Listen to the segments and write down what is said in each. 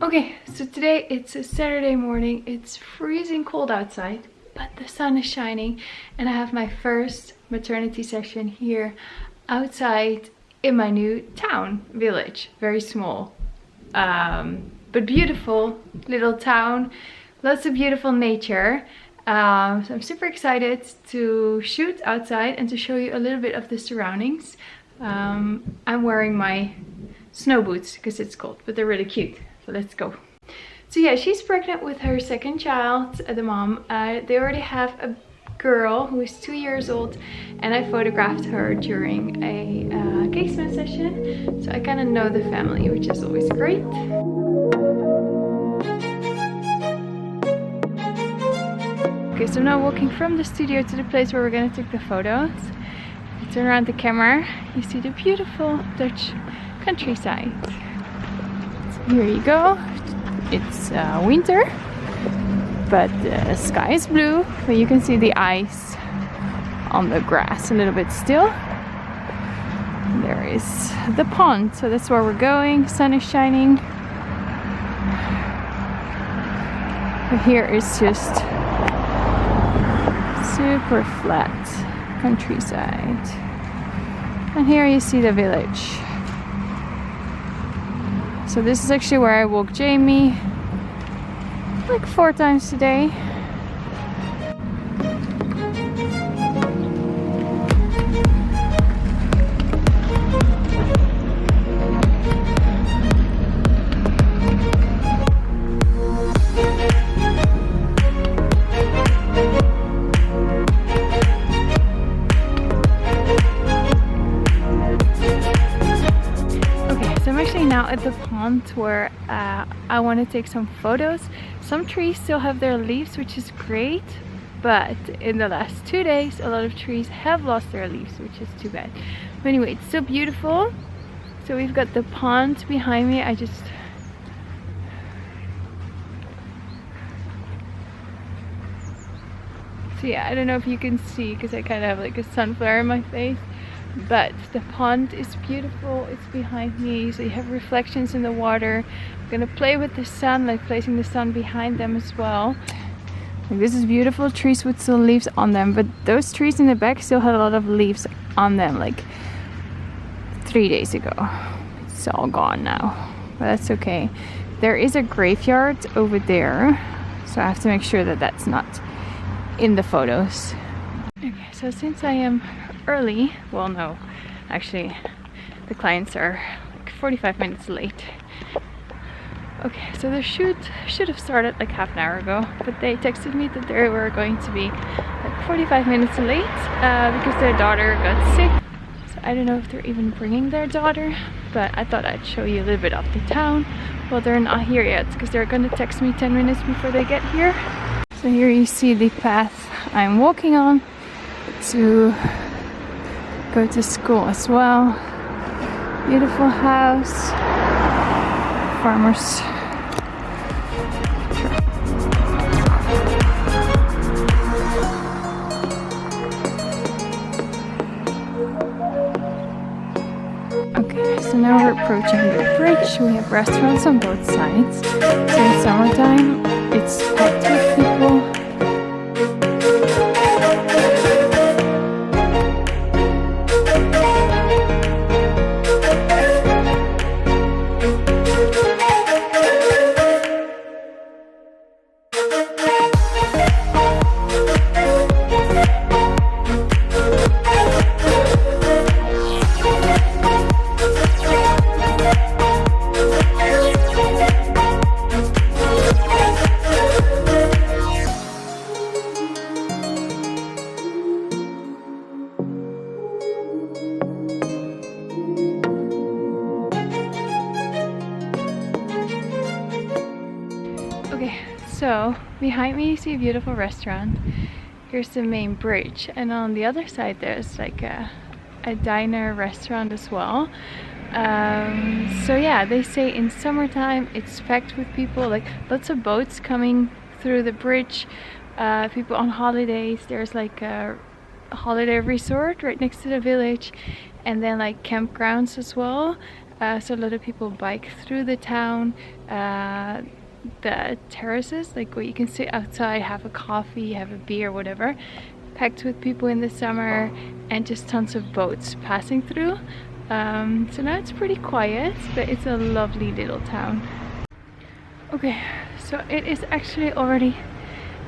Okay, so today it's a Saturday morning. It's freezing cold outside, but the sun is shining and I have my first maternity session here outside in my new town, village. Very small, but beautiful little town. Lots of beautiful nature. So I'm super excited to shoot outside and to show you a little bit of the surroundings. I'm wearing my snow boots because it's cold, but they're really cute. So let's go. So yeah, she's pregnant with her second child, the mom. They already have a girl who is 2 years old, and I photographed her during a casement session. So I kind of know the family, which is always great. Okay, so I'm now walking from the studio to the place where we're going to take the photos. If you turn around the camera, you see the beautiful Dutch countryside. Here you go. It's winter, but the sky is blue, but you can see the ice on the grass a little bit still. There is the pond, so that's where we're going. Sun is shining. But here is just super flat countryside. And here you see the village. So this is actually where I walk Jamie like 4 times a day. Now at the pond where I want to take some photos. Some trees still have their leaves, which is great, but in the last 2 days a lot of trees have lost their leaves, which is too bad. But anyway, it's still beautiful. So we've got the pond behind me. So yeah, I don't know if you can see because I kind of have like a sun flare in my face. But the pond is beautiful. It's behind me, so you have reflections in the water. I'm gonna play with the sun, like placing the sun behind them as well. Like, this is beautiful. Trees with still leaves on them, but those trees in the back still had a lot of leaves on them like 3 days ago. It's all gone now, but that's okay. There is a graveyard over there, so I have to make sure that that's not in the photos. Okay, so since I am early, well no, actually the clients are like 45 minutes late. Okay, so the shoot should have started like half an hour ago, but they texted me that they were going to be like 45 minutes late because their daughter got sick. So I don't know if they're even bringing their daughter, but I thought I'd show you a little bit of the town. Well, they're not here yet because they're going to text me 10 minutes before they get here. So here you see the path I'm walking on to go to school as well. Beautiful house, farmers. Okay, so now we're approaching the bridge. We have restaurants on both sides. So in summertime, it's packed with people. So behind me you see a beautiful restaurant. Here's the main bridge, and on the other side there's like a diner restaurant as well. So yeah, they say in summertime it's packed with people, like lots of boats coming through the bridge, people on holidays. There's like a holiday resort right next to the village, and then like campgrounds as well. So a lot of people bike through the town. The terraces, like where you can sit outside, have a coffee, have a beer, whatever, packed with people in the summer, and just tons of boats passing through. So now it's pretty quiet, but it's a lovely little town. Okay, so it is actually already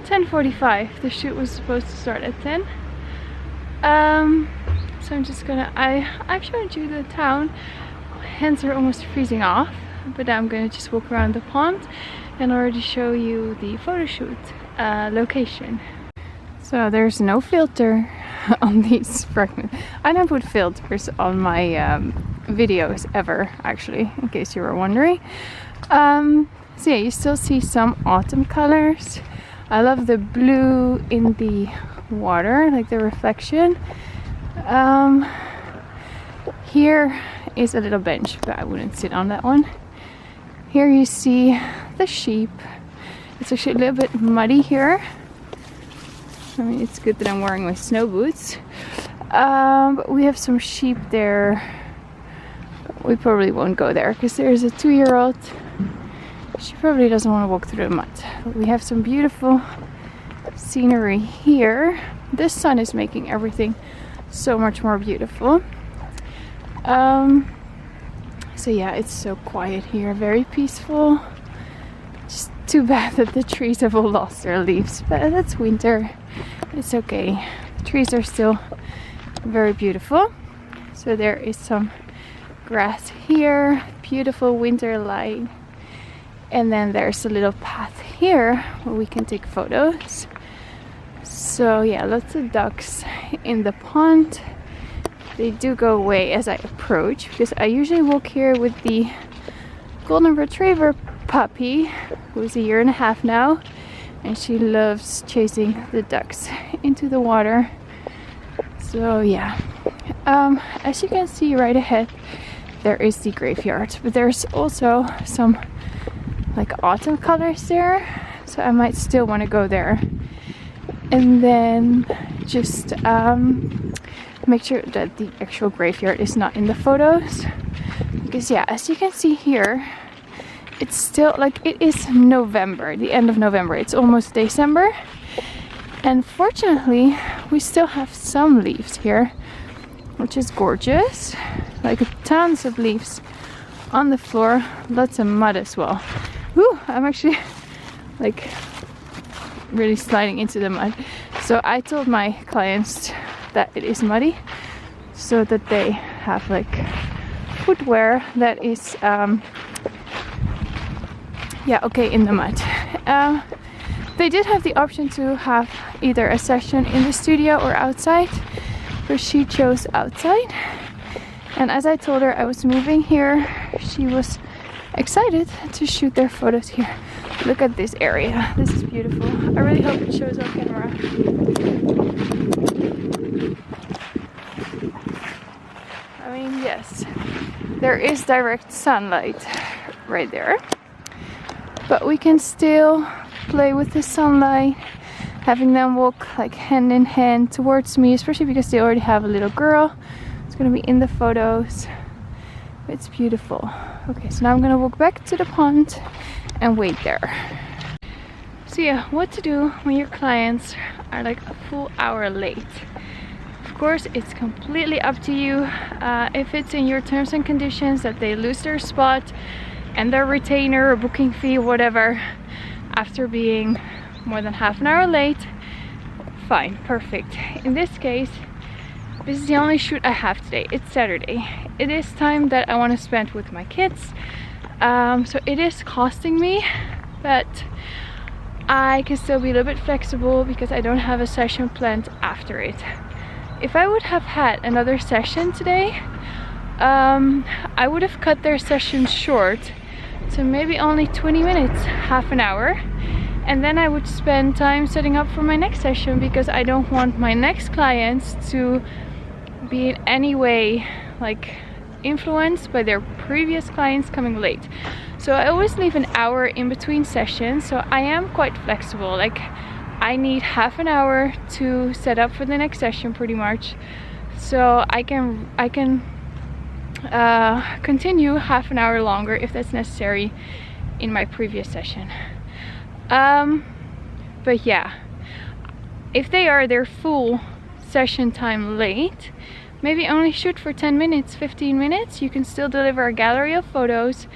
10:45. The shoot was supposed to start at 10. So I'm just gonna, I've showed you the town. Hands are almost freezing off, but I'm gonna just walk around the pond and already show you the photo shoot location. So there's no filter on these fragments. I don't put filters on my videos ever, actually, in case you were wondering. So yeah, you still see some autumn colors. I love the blue in the water, like the reflection. Here is a little bench, but I wouldn't sit on that one. Here you see the sheep. It's actually a little bit muddy here. I mean, it's good that I'm wearing my snow boots. But we have some sheep there. We probably won't go there because there's a 2-year-old. She probably doesn't want to walk through the mud. But we have some beautiful scenery here. The sun is making everything so much more beautiful. So yeah, it's so quiet here, very peaceful. Just too bad that the trees have all lost their leaves, but that's winter. It's okay. The trees are still very beautiful. So there is some grass here, beautiful winter light. And then there's a little path here where we can take photos. So yeah, lots of ducks in the pond. They do go away as I approach because I usually walk here with the golden retriever puppy, who's 1.5 years now, and she loves chasing the ducks into the water. So yeah, as you can see right ahead, there is the graveyard, but there's also some like autumn colors there, so I might still want to go there. And then just make sure that the actual graveyard is not in the photos, because yeah, as you can see here, it's still like, it is November, the end of November. It's almost December, and fortunately we still have some leaves here, which is gorgeous. Like tons of leaves on the floor, lots of mud as well. Whew, I'm actually like really sliding into the mud. So I told my clients that it is muddy, so that they have like footwear that is yeah, okay, in the mud. They did have the option to have either a session in the studio or outside, but she chose outside. And as I told her I was moving here, she was excited to shoot their photos here. Look at this area. This is beautiful. I really hope it shows on camera. I mean, yes, there is direct sunlight right there, but we can still play with the sunlight, having them walk like hand in hand towards me, especially because they already have a little girl. It's gonna be in the photos. It's beautiful. Okay, so now I'm gonna walk back to the pond and wait there. So yeah, what to do when your clients are like a full hour late. Of course, it's completely up to you. If it's in your terms and conditions that they lose their spot and their retainer or booking fee, whatever, after being more than half an hour late, fine, perfect. In this case, this is the only shoot I have today. It's Saturday. It is time that I want to spend with my kids. So it is costing me, but I can still be a little bit flexible because I don't have a session planned after it. If I would have had another session today, I would have cut their session short to maybe only 20 minutes, half an hour. And then I would spend time setting up for my next session, because I don't want my next clients to be in any way like influenced by their previous clients coming late. So I always leave an hour in between sessions, so I am quite flexible. Like, I need half an hour to set up for the next session pretty much, so I can continue half an hour longer if that's necessary in my previous session. But yeah, if they are their full session time late, maybe only shoot for 10 minutes, 15 minutes. You can still deliver a gallery of photos.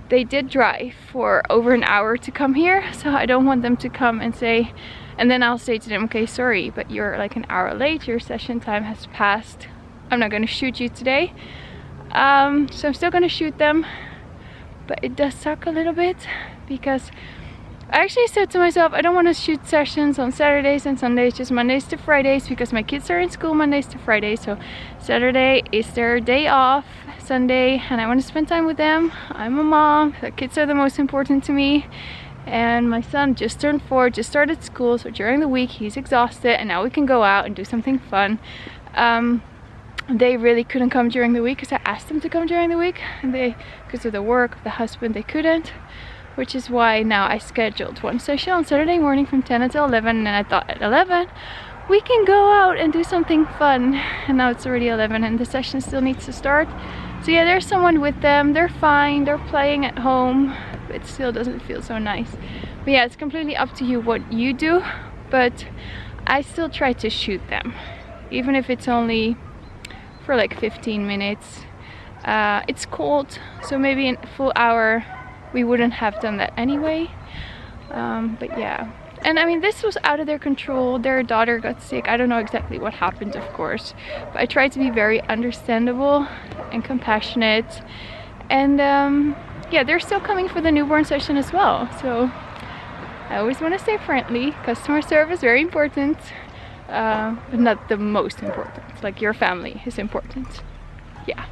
They did drive for over an hour to come here, so I don't want them to come and say, and then I'll say to them, okay, sorry, but you're like an hour late, your session time has passed, I'm not going to shoot you today. So I'm still going to shoot them, but it does suck a little bit because I actually said to myself, I don't want to shoot sessions on Saturdays and Sundays, just Mondays to Fridays, because my kids are in school Mondays to Fridays. So Saturday is their day off, Sunday, and I want to spend time with them. I'm a mom, the kids are the most important to me. And my son just turned 4, just started school, so during the week he's exhausted, and now we can go out and do something fun. They really couldn't come during the week because I asked them to come during the week, and because of the work of the husband, they couldn't. Which is why now I scheduled one session on Saturday morning from 10 until 11, and I thought at 11 we can go out and do something fun. And now it's already 11 and the session still needs to start. So yeah, there's someone with them, they're fine, they're playing at home, but it still doesn't feel so nice. But yeah, it's completely up to you what you do, but I still try to shoot them, even if it's only for like 15 minutes. It's cold, so maybe in a full hour we wouldn't have done that anyway. But yeah, and I mean, this was out of their control. Their daughter got sick. I don't know exactly what happened, of course, but I tried to be very understandable and compassionate. And yeah, they're still coming for the newborn session as well, so I always want to stay friendly. Customer service, very important, but not the most important. Like, your family is important. Yeah.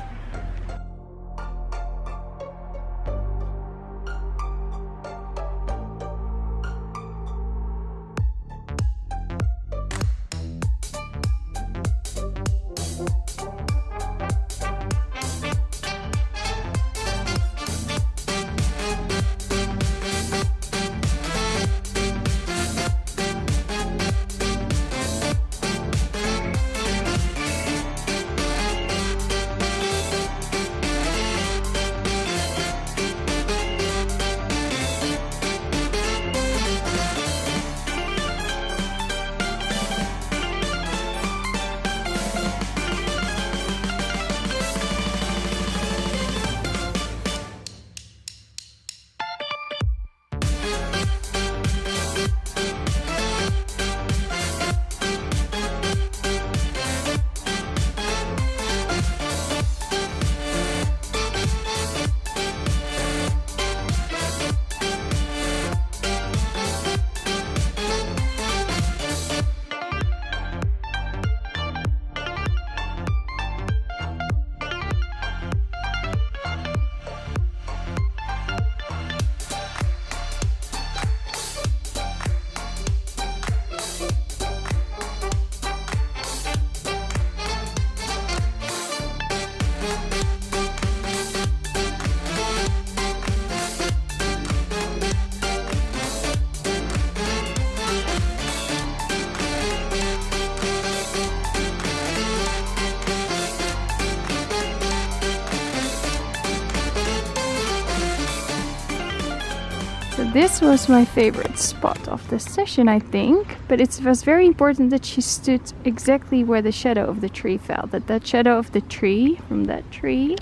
This was my favorite spot of the session, I think, but it was very important that she stood exactly where the shadow of the tree fell, that shadow of the tree from that tree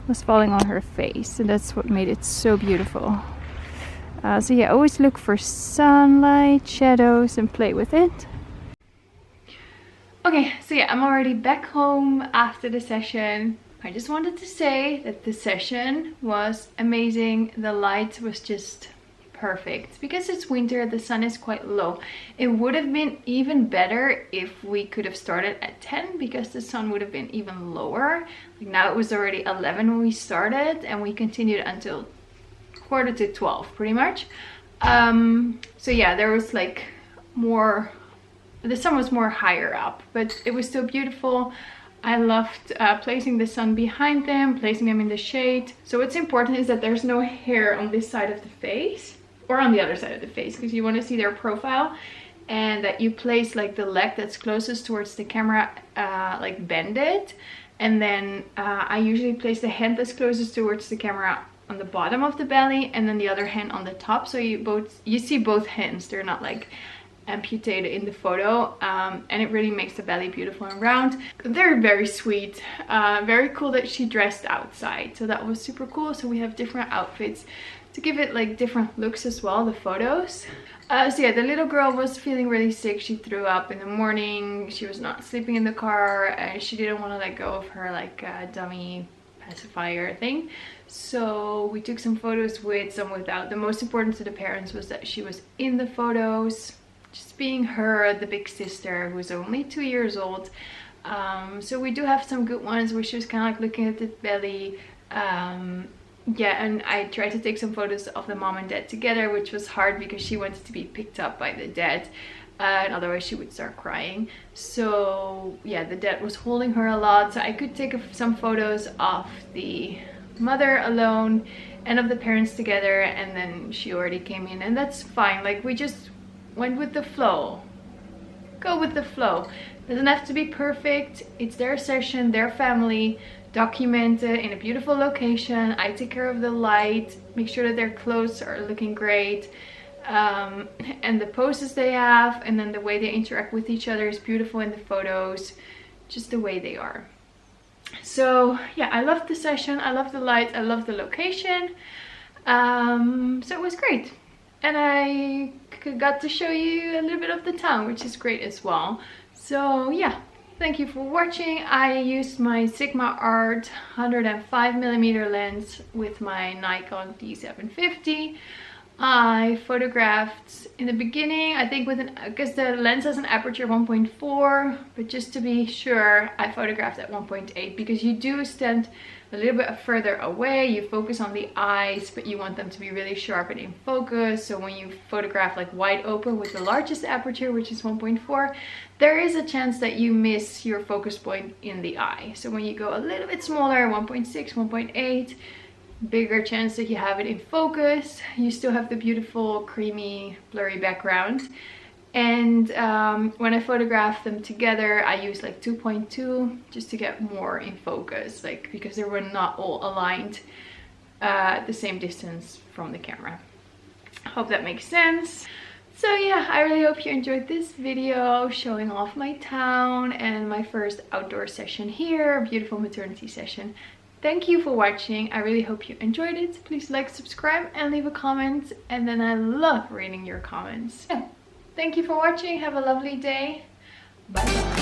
was falling on her face, and that's what made it so beautiful. So yeah, always look for sunlight, shadows, and play with it. Okay, so yeah, I'm already back home after the session. I just wanted to say that the session was amazing. The light was just perfect. Because it's winter, the sun is quite low. It would have been even better if we could have started at 10, because the sun would have been even lower. Like, now it was already 11 when we started, and we continued until 11:45 pretty much. So yeah, there was like more, the sun was more higher up, but it was still beautiful. I loved placing the sun behind them, placing them in the shade. So what's important is that there's no hair on this side of the face or on the other side of the face, because you want to see their profile, and that you place like the leg that's closest towards the camera, like bend it, And then I usually place the hand that's closest towards the camera on the bottom of the belly, and then the other hand on the top, so you see both hands. They're not like amputated in the photo, and it really makes the belly beautiful and round. They're very sweet. Very cool that she dressed outside, so that was super cool. So we have different outfits to give it like different looks as well, the photos. So yeah, the little girl was feeling really sick. She threw up in the morning. She was not sleeping in the car, and she didn't want to let go of her like dummy pacifier thing. So we took some photos with, some without. The most important to the parents was that she was in the photos, just being her, the big sister, who's only 2 years old. So we do have some good ones where she was kind of like looking at the belly. Yeah, and I tried to take some photos of the mom and dad together, which was hard because she wanted to be picked up by the dad, and otherwise she would start crying. So yeah, the dad was holding her a lot, so I could take some photos of the mother alone and of the parents together, and then she already came in, and that's fine. Like, we just went with the flow. Go with the flow. Doesn't have to be perfect. It's their session, their family. Document it in a beautiful location. I take care of the light, make sure that their clothes are looking great, and the poses they have, and then the way they interact with each other is beautiful in the photos, just the way they are. So yeah, I loved the session, I love the light, I love the location. So it was great, and I got to show you a little bit of the town, which is great as well. So yeah, thank you for watching. I used my Sigma Art 105mm lens with my Nikon D750. I photographed in the beginning, I think because the lens has an aperture 1.4, but just to be sure, I photographed at 1.8, because you do stand a little bit further away, you focus on the eyes, but you want them to be really sharp and in focus. So when you photograph like wide open with the largest aperture, which is 1.4, there is a chance that you miss your focus point in the eye. So when you go a little bit smaller, 1.6, 1.8, bigger chance that you have it in focus. You still have the beautiful creamy blurry background. And when I photographed them together, I used like 2.2 just to get more in focus, like because they were not all aligned at the same distance from the camera. Hope that makes sense. So yeah, I really hope you enjoyed this video showing off my town and my first outdoor session here, beautiful maternity session. Thank you for watching. I really hope you enjoyed it. Please like, subscribe, and leave a comment. And then I love reading your comments. Yeah. Thank you for watching. Have a lovely day. Bye bye.